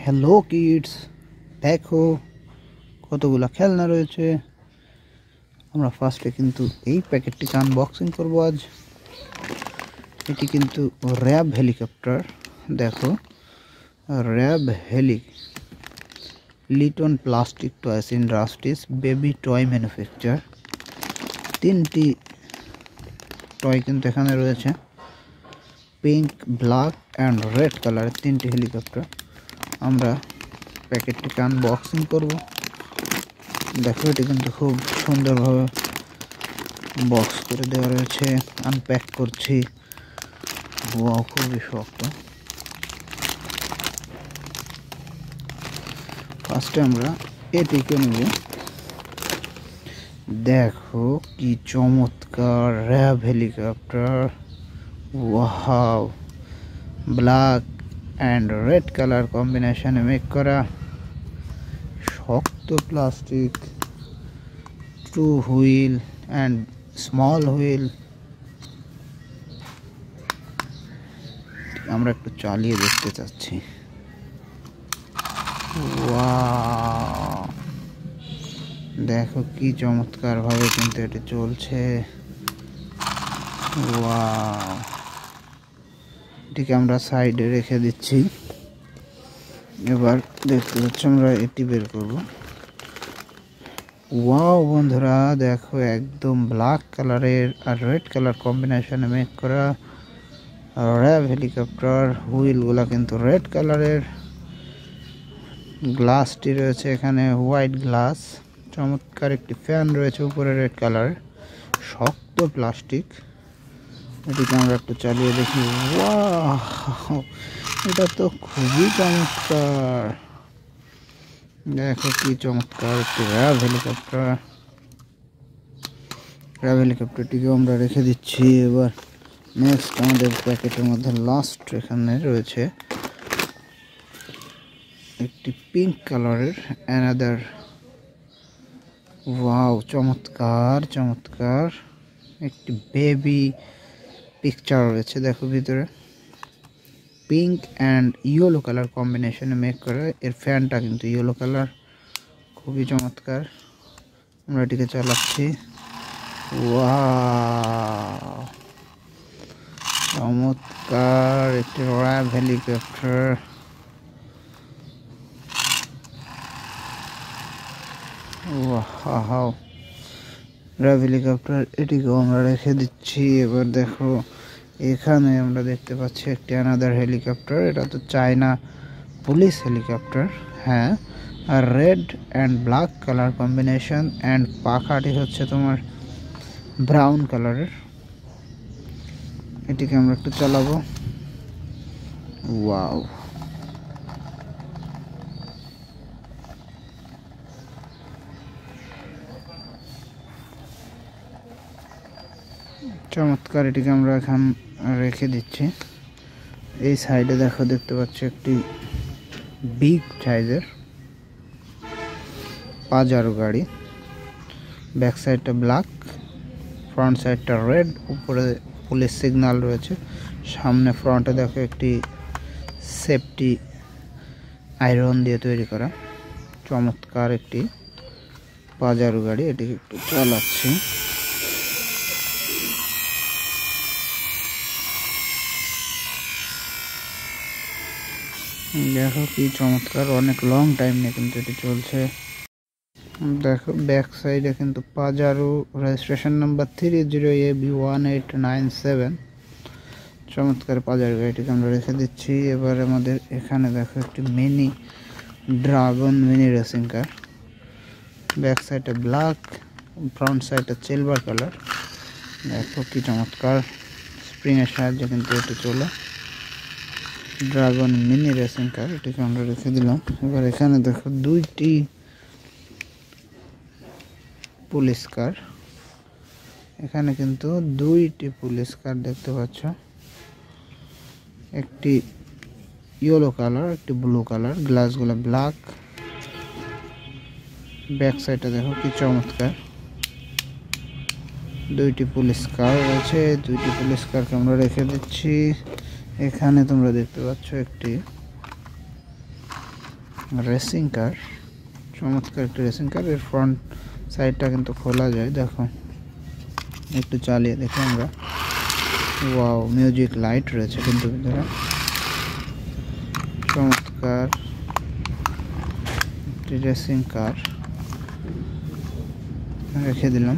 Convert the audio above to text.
Hello kids, দেখো কতগুলো খেলনা রয়েছে। আমরা ফার্স্টে কিন্তু এই প্যাকেটটিকে আনবক্সিং করব আজ। এটি কিন্তু র্যাব হেলিকপ্টার। দেখো, RAB heli Liton plastic toys industries baby toy manufacture. তিনটি টয় কিন্তু এখানে রয়েছে, পিঙ্ক, ব্ল্যাক অ্যান্ড রেড কালারের তিনটি হেলিকপ্টার। আমরা প্যাকেটটিকে আনবক্সিং করব। দেখো, এটি কিন্তু খুব সুন্দরভাবে বক্স করে দেওয়া রয়েছে। আনপ্যাক করছি। ওয়াও, খুবই শক্ত। ফার্স্টে আমরা এটিকে নেব। দেখো কি চমৎকার RAB helicopter. Wow, black and red colour কম্বিনেশনে মেক করা, শক্ত plastic, two wheel and small wheel. আমরা একটু চালিয়ে দেখতে চাচ্ছি। ওয়াও, দেখো কি চমৎকার ভাবে কিন্তু এটি চলছে। ওয়াও, এটিকে আমরা সাইডে রেখে দিচ্ছি। এবার দেখতে পাচ্ছি আমরা এটি বের করব। ওয়াও বন্ধুরা, দেখো একদম ব্ল্যাক কালারের আর রেড কালার কম্বিনেশনে মেক করা র্যাব হেলিকপ্টার। হুইলগুলা কিন্তু রেড কালারের। গ্লাসটি রয়েছে এখানে হোয়াইট গ্লাস। চমৎকার একটি ফ্যান রয়েছে উপরে রেড কালার, শক্ত প্লাস্টিক। এটিকে আমরা একটু চালিয়ে দেখি। ওয়াও, এটা তো খুবই চমৎকার। দেখো কি চমৎকার একটি র্যাব হেলিকপ্টার। র্যাব হেলিকপ্টারটিকে আমরা রেখে দিচ্ছি। এবার নেক্সট আমাদের প্যাকেটের মধ্যে লাস্ট এখানে রয়েছে একটি পিঙ্ক কালারের অ্যানাদার। ওয়াও, চমৎকার চমৎকার একটি বেবি পিকচার রয়েছে। দেখো ভিতরে পিঙ্ক অ্যান্ড ইয়েলো কালার কম্বিনেশনে মেক করা। এর ফ্যানটা কিন্তু ইয়েলো কালার, খুবই চমৎকার। আমরা এটিকে চালাচ্ছি। ওয়াও, চমৎকার একটি RAB helicopter. Wow, RAB helicopter, এটিকেও আমরা রেখে দিচ্ছি। এবার দেখো, এখানে আমরা দেখতে পাচ্ছি একটি অ্যানাদার হেলিকপ্টার। এটা তো চায়না পুলিশ হেলিকপ্টার। হ্যাঁ, আর red and black colour combination, and পাখাটি হচ্ছে তোমার ব্রাউন কালারের। এটিকে আমরা একটু চালাবো। ওয়াও, চমৎকার। এটিকে আমরা এখন রেখে দিচ্ছি। এই সাইডে দেখো, দেখতে পাচ্ছি একটি বিগ সাইজের পাজারো গাড়ি। ব্যাক সাইডটা ব্ল্যাক, ফ্রন্ট সাইডটা রেড, উপরে পুলিশ সিগন্যাল রয়েছে। সামনে ফ্রন্টে দেখো একটি সেফটি আয়রন দিয়ে তৈরি করা চমৎকার একটি পাজারো গাড়ি। এটিকে একটু চালাচ্ছি। দেখো কি চমৎকার, অনেক লং টাইম নিয়ে কিন্তু এটি চলছে। দেখো ব্যাক সাইডে কিন্তু পাজারো, রেজিস্ট্রেশন নাম্বার 30AB1897। চমৎকার পাজারো গাড়িটিকে আমরা রেখে দিচ্ছি। এবার আমাদের এখানে দেখো একটি mini dragon mini racing car. Back সাইডে ব্ল্যাক, ফ্রন্ট সাইডে সিলভার কালার। দেখো কি চমৎকার, স্প্রিংয়ের সাহায্যে কিন্তু এটি চলে। ড্রাগন মিনি রেসিং কার, এটিকে আমরা রেখে দিলাম। এবার এখানে দেখো দুইটি পুলিশ কার। এখানে কিন্তু দুইটি পুলিশ কার দেখতে পাচ্ছ, একটি ইয়েলো কালার, একটি ব্লু কালার। গ্লাসগুলো ব্ল্যাক। ব্যাক সাইডে দেখো কি চমৎকার, দুইটি পুলিশ কার রয়েছে। দুইটি পুলিশ কারকে আমরা রেখে দিচ্ছি। এখানে তোমরা দেখতে পাচ্ছ একটি রেসিং কার, চমৎকার একটি রেসিং কার। এর ফ্রন্ট সাইডটা কিন্তু খোলা যায়, দেখো একটু চালিয়ে দেখি আমরা। ওয়াও, মিউজিক লাইট রয়েছে কিন্তু ভিতরে, চমৎকার একটি রেসিং কার রেখে দিলাম।